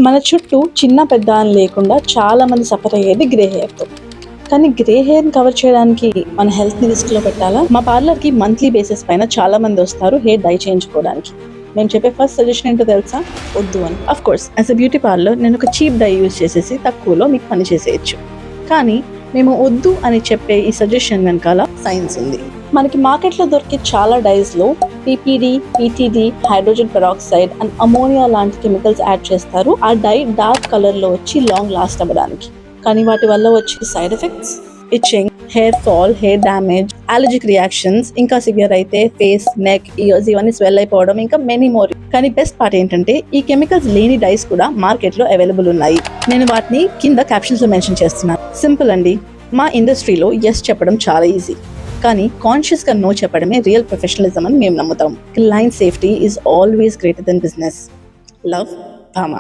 మన చుట్టూ చిన్న పెద్ద అని లేకుండా చాలా మంది సఫర్ అయ్యేది గ్రే హెయిర్తో. కానీ గ్రే హెయిర్ని కవర్ చేయడానికి మన హెల్త్ని రిస్క్లో పెట్టాలా? మా పార్లర్కి మంత్లీ బేసిస్ పైన చాలా మంది వస్తారు హెయిర్ డై చేయించుకోవడానికి. మేము చెప్పే ఫస్ట్ సజెషన్ ఏంటో తెలుసా? వద్దు అని. Of course as a beauty parlour నేను ఒక చీప్ డై యూజ్ చేసేసి తక్కువలో మీకు పని చేసేయచ్చు. కానీ మేము వద్దు అని చెప్పే ఈ సజెషన్ వెనకాల సైన్స్ ఉంది. మనకి మార్కెట్లో దొరికే చాలా డైస్లో PPD, PTD, hydrogen peroxide and ammonia లాంటి కెమికల్స్ యాడ్ చేస్తారు ఆ డై డార్క్ కలర్లో వచ్చి లాంగ్ లాస్ట్ అవ్వడానికి. కానీ వాటి వల్ల వచ్చే side effects itching, hair fall, hair damage, allergic reactions, ఇంకా సివియర్ అయితే ఫేస్, నెక్, ఇయర్స్ ఇవన్నీ స్వెల్ అయిపోవడం, ఇంకా మెనీ మోర్. కానీ బెస్ట్ పార్ట్ ఏంటంటే ఈ కెమికల్స్ లేని డైస్ కూడా మార్కెట్లో అవైలబుల్ ఉన్నాయి. నేను వాటిని కింద క్యాప్షన్స్లో మెన్షన్ చేస్తున్నాను. సింపుల్ అండి. మా ఇండస్ట్రీలో ఎస్ చెప్పడం చాలా ఈజీ, కానీ కాన్షియస్గా నో చెప్పడమే రియల్ ప్రొఫెషనలిజం అని మేము నమ్ముతాం. Client safety is always greater than business. Love, భామ.